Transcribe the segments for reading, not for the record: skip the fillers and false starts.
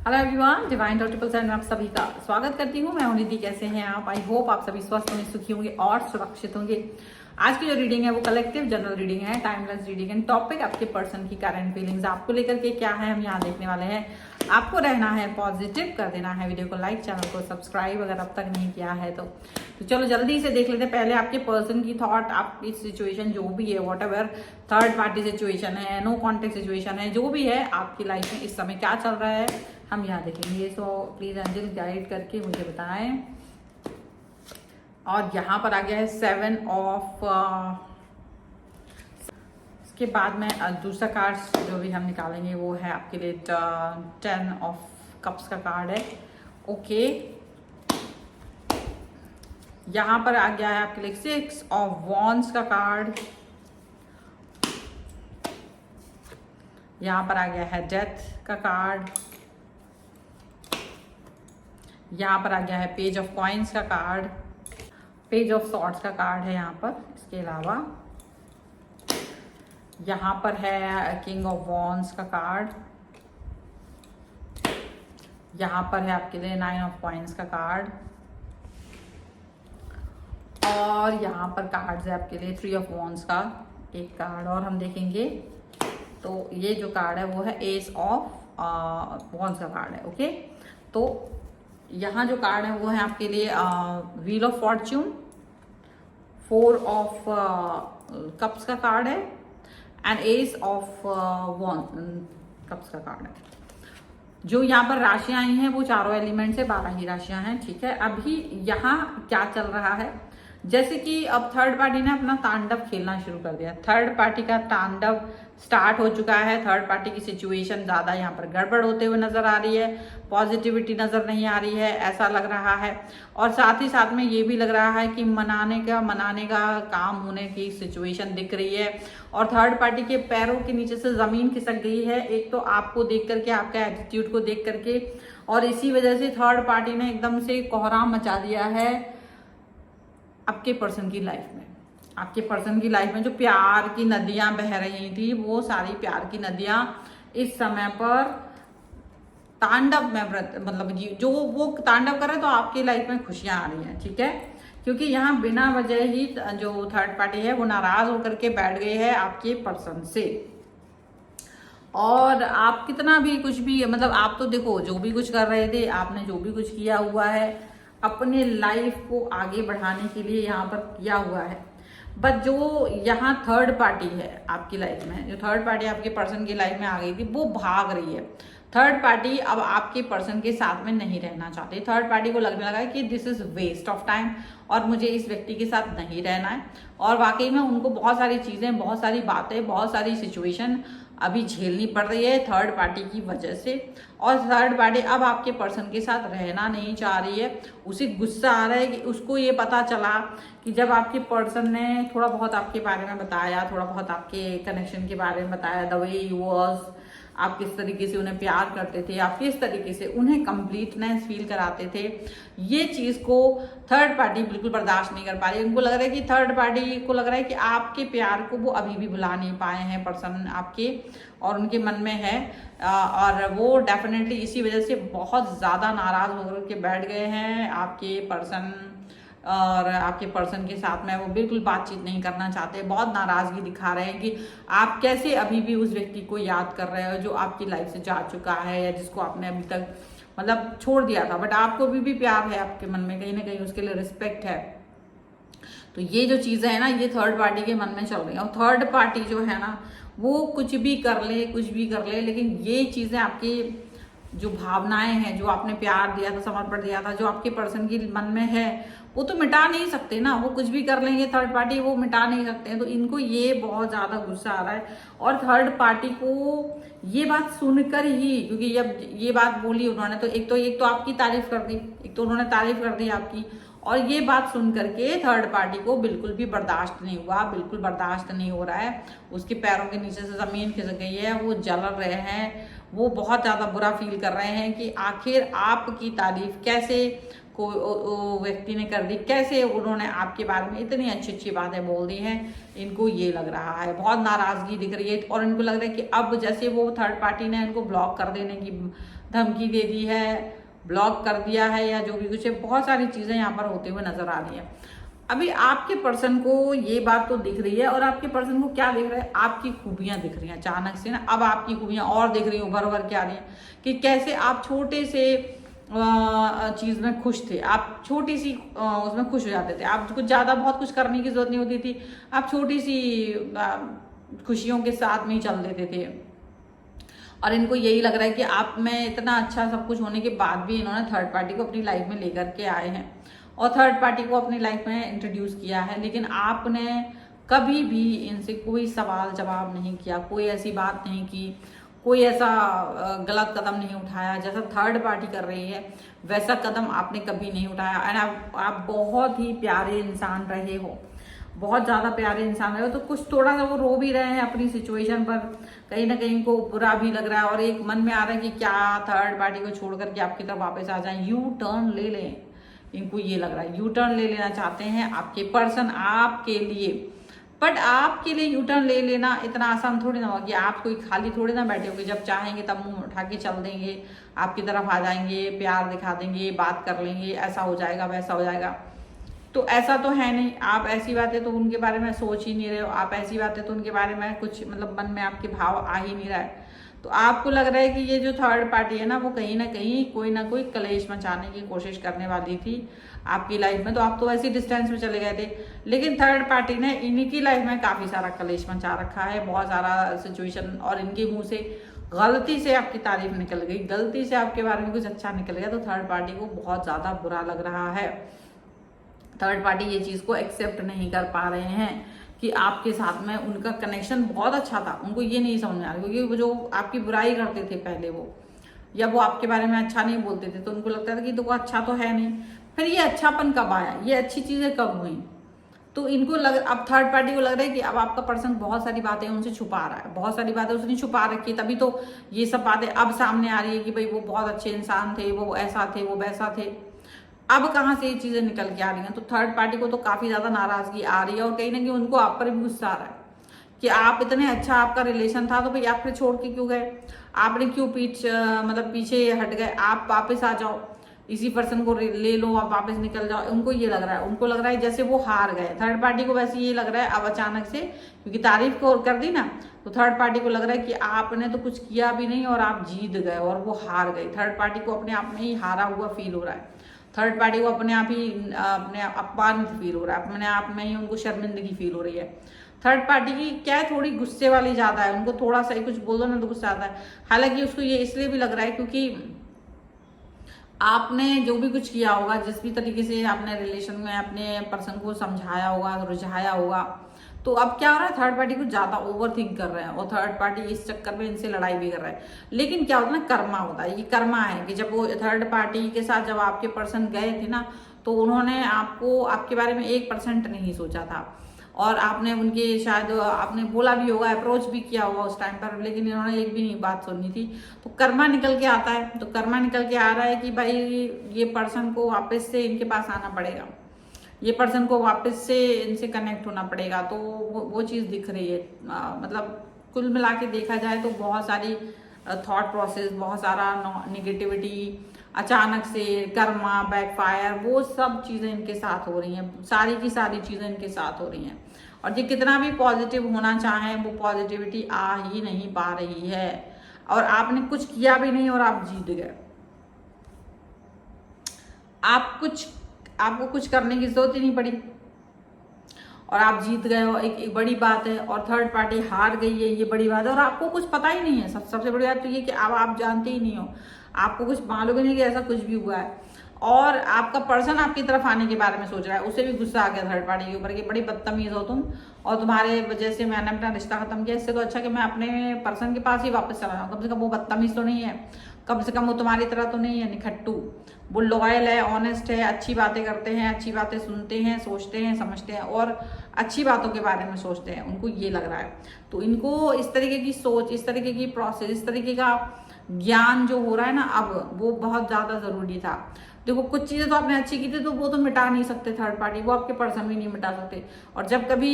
Hello everyone, divine triple seven में आप सभी का स्वागत करती हूँ। मैं हूं निधि। कैसे हैं आप? आई होप आप सभी स्वस्थ होंगे, सुखी होंगे और सुरक्षित होंगे। आज की जो रीडिंग है वो कलेक्टिव जनरल रीडिंग है, टाइमलेस रीडिंग है। टॉपिक आपके पर्सन की करंट फीलिंग्स आपको लेकर के क्या है हम यहाँ देखने वाले हैं। आपको रहना है पॉजिटिव, कर देना है वीडियो को लाइक, चैनल को सब्सक्राइब अगर अब तक नहीं किया है तो चलो जल्दी से देख लेते हैं। पहले आपके पर्सन की थॉट, आपकी सिचुएशन जो भी है, what ever third party situation है, नो कॉन्टेक्ट सिचुएशन है, जो भी है आपकी लाइफ में इस समय क्या चल रहा है हम यहाँ देखेंगे। सो प्लीज एंजल गाइड करके मुझे बताएं। और यहाँ पर आ गया है 7 ऑफ, इसके बाद में दूसरा कार्ड जो भी हम निकालेंगे वो है आपके लिए 10 ऑफ कप्स का कार्ड है। ओके, यहाँ पर आ गया है आपके लिए 6 ऑफ वॉन्ड्स का कार्ड। यहाँ पर आ गया है डेथ का कार्ड। यहाँ पर आ गया है पेज ऑफ कॉइन्स का कार्ड, पेज ऑफ सॉर्ड्स का कार्ड है यहाँ पर। इसके अलावा यहाँ पर है किंग ऑफ वॉन्ड्स का कार्ड। यहाँ पर है आपके लिए 9 ऑफ कॉइन्स का कार्ड। और यहाँ पर कार्ड्स है आपके लिए 3 ऑफ वॉन्ड्स का एक कार्ड। और हम देखेंगे तो ये जो कार्ड है वो है एस ऑफ वॉन्ड्स का कार्ड है। ओके, तो यहाँ जो कार्ड है वो है आपके लिए wheel of Fortune, 4 of cups का कार्ड है एंड एस ऑफ कप्स का कार्ड है। जो यहाँ पर राशियां आई हैं वो चारों एलिमेंट से 12 ही राशियां हैं। ठीक है, अभी यहाँ क्या चल रहा है, जैसे कि अब थर्ड पार्टी ने अपना तांडव खेलना शुरू कर दिया। थर्ड पार्टी का तांडव स्टार्ट हो चुका है। थर्ड पार्टी की सिचुएशन ज्यादा यहाँ पर गड़बड़ होते हुए नजर आ रही है, पॉजिटिविटी नजर नहीं आ रही है, ऐसा लग रहा है। और साथ ही साथ में ये भी लग रहा है कि मनाने का काम होने की सिचुएशन दिख रही है। और थर्ड पार्टी के पैरों के नीचे से जमीन खिसक गई है, एक तो आपको देख करके, आपका एटीट्यूड को देख करके, और इसी वजह से थर्ड पार्टी ने एकदम से कोहराम मचा दिया है आपके पर्सन की लाइफ में। आपके पर्सन की लाइफ में जो प्यार की नदियां बह रही थी वो सारी प्यार की नदियां इस समय पर तांडव में, मतलब जो वो तांडव कर रहे तो आपकी लाइफ में खुशियां आ रही हैं। ठीक है, क्योंकि यहाँ बिना वजह ही जो थर्ड पार्टी है वो नाराज होकर के बैठ गई है आपके पर्सन से। और आप कितना भी कुछ भी, मतलब आप तो देखो जो भी कुछ कर रहे थे, आपने जो भी कुछ किया हुआ है अपने लाइफ को आगे बढ़ाने के लिए यहाँ पर किया हुआ है। बट जो यहाँ थर्ड पार्टी है आपकी लाइफ में, जो थर्ड पार्टी आपके पर्सन की लाइफ में आ गई थी वो भाग रही है। थर्ड पार्टी अब आपके पर्सन के साथ में नहीं रहना चाहती। थर्ड पार्टी को लगने लगा है कि this is waste of time और मुझे इस व्यक्ति के साथ नहीं रहना है। और वाकई में उनको बहुत सारी चीजें, बहुत सारी बातें, बहुत सारी सिचुएशन अभी झेलनी पड़ रही है थर्ड पार्टी की वजह से। और थर्ड पार्टी अब आपके पर्सन के साथ रहना नहीं चाह रही है। उसे गुस्सा आ रहा है कि उसको ये पता चला कि जब आपके पर्सन ने थोड़ा बहुत आपके बारे में बताया, थोड़ा बहुत आपके कनेक्शन के बारे में बताया, द वे यू वाज, आप किस तरीके से उन्हें प्यार करते थे, आप किस तरीके से उन्हें कंप्लीटनेस फील कराते थे, ये चीज को थर्ड पार्टी बिल्कुल बर्दाश्त नहीं कर पा रही। उनको लग रहा है कि थर्ड पार्टी को लग रहा है कि आपके प्यार को वो अभी भी भुला नहीं पाए हैं पर्सन आपके, और उनके मन में है। और वो डेफिनेटली इसी वजह से बहुत ज्यादा नाराज होकर के बैठ गए हैं आपके पर्सन। और आपके पर्सन के साथ में वो बिल्कुल बातचीत नहीं करना चाहते, बहुत नाराजगी दिखा रहे हैं कि आप कैसे अभी भी उस व्यक्ति को याद कर रहे हो जो आपकी लाइफ से जा चुका है, या जिसको आपने अभी तक मतलब छोड़ दिया था। बट आपको अभी भी प्यार है आपके मन में, कहीं ना कहीं उसके लिए रिस्पेक्ट है। तो ये जो चीजें है ना, ये थर्ड पार्टी के मन में चल रही है। और थर्ड पार्टी जो है ना वो कुछ भी कर ले, कुछ भी कर ले, लेकिन ये चीजें आपकी जो भावनाएं हैं, जो आपने प्यार दिया था, समर्पण दिया था, जो आपके पर्सन की मन में है, वो तो मिटा नहीं सकते ना। वो कुछ भी कर लेंगे थर्ड पार्टी, वो मिटा नहीं सकते हैं। तो इनको ये बहुत ज्यादा गुस्सा आ रहा है। और थर्ड पार्टी को ये बात सुनकर ही, क्योंकि जब ये बात बोली उन्होंने तो एक तो आपकी तारीफ कर दी, एक तो उन्होंने तारीफ कर दी आपकी, और ये बात सुन करके थर्ड पार्टी को बिल्कुल भी बर्दाश्त नहीं हुआ, बिल्कुल बर्दाश्त नहीं हो रहा है। उसके पैरों के नीचे से जमीन खिसक गई है, वो जल रहे हैं, वो बहुत ज्यादा बुरा फील कर रहे हैं कि आखिर आपकी तारीफ कैसे को व्यक्ति ने कर दी, कैसे उन्होंने आपके बारे में इतनी अच्छी अच्छी बातें बोल दी हैं। इनको ये लग रहा है, बहुत नाराजगी दिख रही है। और इनको लग रहा है कि अब जैसे वो थर्ड पार्टी ने इनको ब्लॉक कर देने की धमकी दे दी है, ब्लॉक कर दिया है, या जो भी कुछ है, बहुत सारी चीजें यहाँ पर होते हुए नजर आ रही है। अभी आपके पर्सन को ये बात तो दिख रही है, और आपके पर्सन को क्या दिख रहा है, आपकी खूबियां दिख रही हैं अचानक से ना। अब आपकी खूबियां और दिख रही हैं, उभर उभर के आ रही हैं कि कैसे आप छोटे से चीज में खुश थे, आप छोटी सी उसमें खुश हो जाते थे, आप कुछ ज्यादा बहुत कुछ करने की जरूरत नहीं होती थी, आप छोटी सी खुशियों के साथ में ही चल देते थे। और इनको यही लग रहा है कि आप में इतना अच्छा सब कुछ होने के बाद भी इन्होंने थर्ड पार्टी को अपनी लाइफ में लेकर के आए हैं और थर्ड पार्टी को अपनी लाइफ में इंट्रोड्यूस किया है, लेकिन आपने कभी भी इनसे कोई सवाल जवाब नहीं किया, कोई ऐसी बात नहीं की, कोई ऐसा गलत कदम नहीं उठाया। जैसा थर्ड पार्टी कर रही है वैसा कदम आपने कभी नहीं उठाया। एंड आप बहुत ही प्यारे इंसान रहे हो, बहुत ज्यादा प्यारे इंसान रहे हो। तो कुछ थोड़ा सा वो रो भी रहे हैं अपनी सिचुएशन पर, कहीं ना कहीं को बुरा भी लग रहा है, और एक मन में आ रहा है कि क्या थर्ड पार्टी को छोड़ करके आपकी तरफ वापस आ जाए, यू टर्न ले लें। इनको ये लग रहा है यू टर्न ले लेना चाहते हैं आपके पर्सन आपके लिए। बट आपके लिए यू टर्न ले लेना इतना आसान थोड़ी ना होगा कि आप कोई खाली थोड़ी ना बैठे होगे, जब चाहेंगे तब मुंह उठा के चल देंगे, आपकी तरफ आ जाएंगे, प्यार दिखा देंगे, बात कर लेंगे, ऐसा हो जाएगा वैसा हो जाएगा। तो ऐसा तो है नहीं। आप ऐसी बातें तो उनके बारे में सोच ही नहीं रहे हो, आप ऐसी बातें तो उनके बारे में कुछ मतलब मन में आपके भाव आ ही नहीं रहा है। तो आपको लग रहा है कि ये जो थर्ड पार्टी है ना, वो कहीं ना कोई कलेश मचाने की कोशिश करने वाली थी आपकी लाइफ में। तो आप तो ऐसी डिस्टेंस में चले गए थे, लेकिन थर्ड पार्टी ने इन्हीं की लाइफ में काफी सारा कलेश मचा रखा है, बहुत सारा सिचुएशन, और इनके मुंह से गलती से आपकी तारीफ निकल गई, गलती से आपके बारे में कुछ अच्छा निकल गया, तो थर्ड पार्टी को बहुत ज्यादा बुरा लग रहा है। थर्ड पार्टी ये चीज को एक्सेप्ट नहीं कर पा रहे हैं कि आपके साथ में उनका कनेक्शन बहुत अच्छा था। उनको ये नहीं समझ में आ रहा, क्योंकि वो जो आपकी बुराई करते थे पहले वो, या वो आपके बारे में अच्छा नहीं बोलते थे, तो उनको लगता था कि तो अच्छा तो है नहीं। फिर ये अच्छापन कब आया, ये अच्छी चीजें कब हुई? तो इनको अब थर्ड पार्टी को लग रहा है कि अब आपका पर्सन बहुत सारी बातें उनसे छुपा रहा है, बहुत सारी बातें उसने छुपा रखी, तभी तो ये सब बातें अब सामने आ रही है कि भाई वो बहुत अच्छे इंसान थे, वो ऐसा थे, वो वैसा थे। अब कहाँ से ये चीजें निकल के आ रही हैं? तो थर्ड पार्टी को तो काफी ज्यादा नाराजगी आ रही है, और कहीं ना कहीं उनको आप पर भी गुस्सा आ रहा है कि आप इतने अच्छा आपका रिलेशन था, तो भाई आप फिर छोड़ के क्यों गए, आपने क्यों मतलब पीछे हट गए, आप वापस आ जाओ, इसी पर्सन को ले लो, आप वापस निकल जाओ। उनको ये लग रहा है, उनको लग रहा है जैसे वो हार गए। थर्ड पार्टी को वैसे ये लग रहा है अब अचानक से, क्योंकि तारीफ को कर दी ना, तो थर्ड पार्टी को लग रहा है कि आपने तो कुछ किया भी नहीं और आप जीत गए और वो हार गए। थर्ड पार्टी को अपने आप में ही हारा हुआ फील हो रहा है, थर्ड पार्टी को अपने आप ही अपने अपमानित फील हो रहा है, अपने आप में ही उनको शर्मिंदगी फील हो रही है। थर्ड पार्टी की क्या है, थोड़ी गुस्से वाली ज्यादा है, उनको थोड़ा सा ही कुछ बोलो ना तो गुस्सा आता है। हालांकि उसको ये इसलिए भी लग रहा है क्योंकि आपने जो भी कुछ किया होगा, जिस भी तरीके से आपने रिलेशन में अपने पर्सन को समझाया होगा, रुझाया होगा, तो अब क्या हो रहा है, थर्ड पार्टी को ज्यादा ओवर थिंक कर रहे हैं, और थर्ड पार्टी इस चक्कर में इनसे लड़ाई भी कर रहा है। लेकिन क्या होता है ना, कर्मा होता है, ये कर्मा है कि जब वो थर्ड पार्टी के साथ जब आपके पर्सन गए थे ना, तो उन्होंने आपको आपके बारे में 1% नहीं सोचा था, और आपने उनके शायद आपने बोला भी होगा, अप्रोच भी किया होगा उस टाइम पर, लेकिन इन्होंने एक भी नहीं बात सुननी थी। तो कर्मा निकल के आता है, तो कर्मा निकल के आ रहा है कि भाई ये पर्सन को वापस से इनके पास आना पड़ेगा, ये पर्सन को वापस से इनसे कनेक्ट होना पड़ेगा। तो वो चीज़ दिख रही है। मतलब कुल मिला के देखा जाए तो बहुत सारी थॉट प्रोसेस, बहुत सारा निगेटिविटी, अचानक से कर्मा, बैकफायर, वो सब चीज़ें इनके साथ हो रही हैं, सारी की सारी चीज़ें इनके साथ हो रही हैं। और ये कितना भी पॉजिटिव होना चाहें, वो पॉजिटिविटी आ ही नहीं पा रही है, और आपने कुछ किया भी नहीं और आप जीत गए। आपको कुछ करने की जरूरत ही नहीं पड़ी और आप जीत गए हो, एक बड़ी बात है। और थर्ड पार्टी हार गई है, ये बड़ी बात है, और आपको कुछ पता ही नहीं है। सबसे बड़ी बात तो ये कि अब आप जानते ही नहीं हो, आपको कुछ मालूम ही नहीं कि ऐसा कुछ भी हुआ है, और आपका पर्सन आपकी तरफ आने के बारे में सोच रहा है। उसे भी गुस्सा आ गया थर्ड पार्टी के ऊपर कि बड़ी बदतमीज हो तुम, और तुम्हारे वजह से मैंने अपना रिश्ता खत्म किया, इससे तो अच्छा कि मैं अपने पर्सन के पास ही वापस चला जाऊँ। कम से कम वो बदतमीज तो नहीं है, कम से कम वो तुम्हारी तरह तो नहीं है निखट्टू, वो लॉयल है, ऑनेस्ट है, अच्छी बातें करते हैं, अच्छी बातें सुनते हैं, सोचते हैं, समझते हैं, और अच्छी बातों के बारे में सोचते हैं। उनको ये लग रहा है, तो इनको इस तरीके की सोच, इस तरीके की प्रोसेस, इस तरीके का ज्ञान जो हो रहा है ना, अब वो बहुत ज्यादा जरूरी था। देखो कुछ चीजें तो आपने अच्छी की थी, तो वो तो मिटा नहीं सकते थर्ड पार्टी, वो आपके पर्सन भी नहीं मिटा सकते। और जब कभी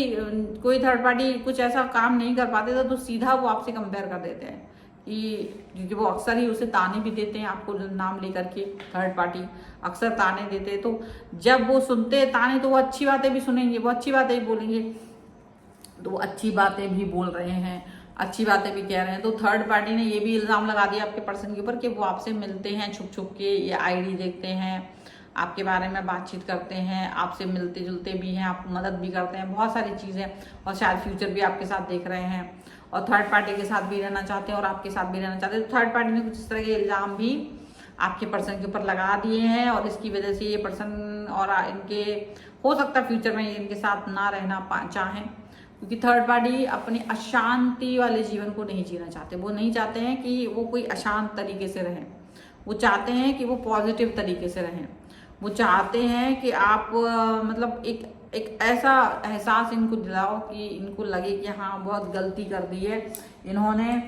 कोई थर्ड पार्टी कुछ ऐसा काम नहीं कर पाते तो सीधा वो आपसे कंपेयर कर देते हैं क्योंकि वो अक्सर ही उसे ताने भी देते हैं, आपको नाम लेकर के थर्ड पार्टी अक्सर ताने देते हैं। तो जब वो सुनते हैं ताने तो वो अच्छी बातें भी सुनेंगे, वो अच्छी बातें भी बोलेंगे, तो वो अच्छी बातें भी बोल रहे हैं, अच्छी बातें भी कह रहे हैं। तो थर्ड पार्टी ने ये भी इल्ज़ाम लगा दिया आपके पर्सन के ऊपर कि वो आपसे मिलते हैं छुप छुप के, या आईडी देखते हैं, आपके बारे में बातचीत करते हैं, आपसे मिलते जुलते भी हैं, आपको मदद भी करते हैं, बहुत सारी चीज़ें, और शायद फ्यूचर भी आपके साथ देख रहे हैं, और थर्ड पार्टी के साथ भी रहना चाहते हैं और आपके साथ भी रहना चाहते हैं। तो थर्ड पार्टी ने कुछ इस तरह के इल्ज़ाम भी आपके पर्सन के ऊपर लगा दिए हैं, और इसकी वजह से ये पर्सन और इनके हो सकता है फ्यूचर में इनके साथ ना रहना चाहें, क्योंकि थर्ड पार्टी अपनी अशांति वाले जीवन को नहीं जीना चाहते। वो नहीं चाहते हैं कि वो कोई अशांत तरीके से रहें, वो चाहते हैं कि वो पॉजिटिव तरीके से रहें। वो चाहते हैं कि आप मतलब एक ऐसा एहसास इनको दिलाओ कि इनको लगे कि हाँ बहुत गलती कर दी है इन्होंने,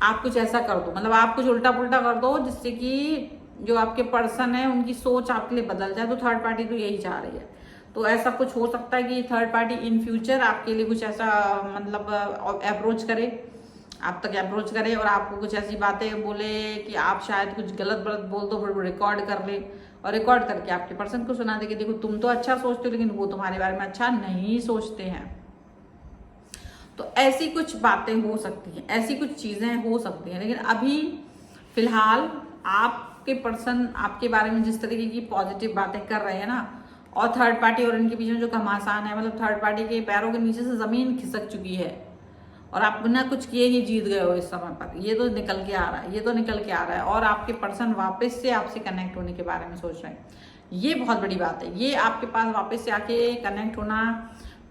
आप कुछ ऐसा कर दो, मतलब आप कुछ उल्टा पुल्टा कर दो जिससे कि जो आपके पर्सन है उनकी सोच आपके लिए बदल जाए। तो थर्ड पार्टी तो यही चाह रही है। तो ऐसा कुछ हो सकता है कि थर्ड पार्टी इन फ्यूचर आपके लिए कुछ ऐसा मतलब अप्रोच करे, आप तक अप्रोच करे, और आपको कुछ ऐसी बातें बोले कि आप शायद कुछ गलत बोल दो, फिर वो रिकॉर्ड कर ले, और रिकॉर्ड करके आपके पर्सन को सुना दे कि देखो तुम तो अच्छा सोचते हो लेकिन वो तुम्हारे बारे में अच्छा नहीं सोचते हैं। तो ऐसी कुछ बातें हो सकती हैं, ऐसी कुछ चीजें हो सकती हैं, लेकिन अभी फिलहाल आपके पर्सन आपके बारे में जिस तरीके की पॉजिटिव बातें कर रहे हैं ना, और थर्ड पार्टी और इनके पीछे जो घमासान है, मतलब थर्ड पार्टी के पैरों के नीचे से जमीन खिसक चुकी है, और आप बिना कुछ किए ही जीत गए हो इस समय पर। ये तो निकल के आ रहा है, ये तो निकल के आ रहा है, और आपके पर्सन वापस से आपसे कनेक्ट होने के बारे में सोच रहे हैं। ये बहुत बड़ी बात है, ये आपके पास वापस से आके कनेक्ट होना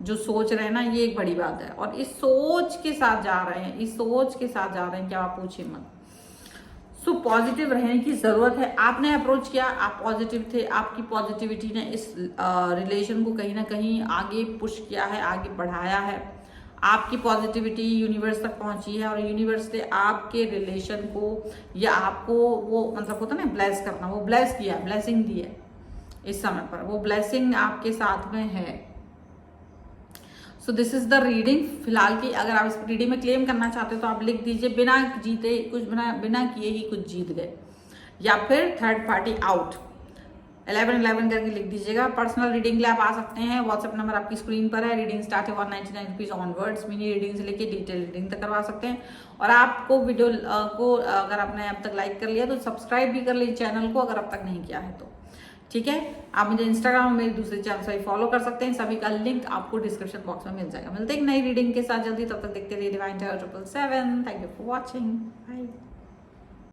जो सोच रहे हैं ना, ये एक बड़ी बात है। और इस सोच के साथ जा रहे हैं, इस सोच के साथ जा रहे हैं कि आप पूछिए मत। सो पॉजिटिव रहने की जरूरत है। आपने अप्रोच किया, आप पॉजिटिव थे, आपकी पॉजिटिविटी ने इस रिलेशन को कहीं ना कहीं आगे पुश किया है, आगे बढ़ाया है। आपकी पॉजिटिविटी यूनिवर्स तक पहुंची है, और यूनिवर्स ने आपके रिलेशन को या आपको वो मतलब होता है ना ब्लेस करना, वो ब्लेस किया, ब्लेसिंग दी है इस समय पर, वो ब्लेसिंग आपके साथ में है। So this is the reading फिलहाल की। अगर आप इस रीडिंग में क्लेम करना चाहते हो तो आप लिख दीजिए बिना जीते कुछ, बिना किए ही कुछ जीत गए, या फिर थर्ड पार्टी आउट 1111 करके लिख दीजिएगा। पर्सनल रीडिंग के लिए आप आ सकते हैं, व्हाट्सएप नंबर आपकी स्क्रीन पर है। रीडिंग स्टार्ट है 199 रुपीज ऑनवर्ड्स। मिनी रीडिंग से लेके डिटेल रीडिंग तक करवा सकते हैं। और आपको वीडियो को अगर आपने अब तक लाइक कर लिया तो सब्सक्राइब भी कर लीजिए चैनल को, अगर अब तक नहीं किया है तो, ठीक है। आप मुझे इंस्टाग्राम और मेरे दूसरे चैनल से फॉलो कर सकते हैं, सभी का लिंक आपको डिस्क्रिप्शन बॉक्स में मिल जाएगा। मिलते हैं एक नई रीडिंग के साथ जल्दी, तब तक देखते रहिए divine target 777। Thank you for watching, bye.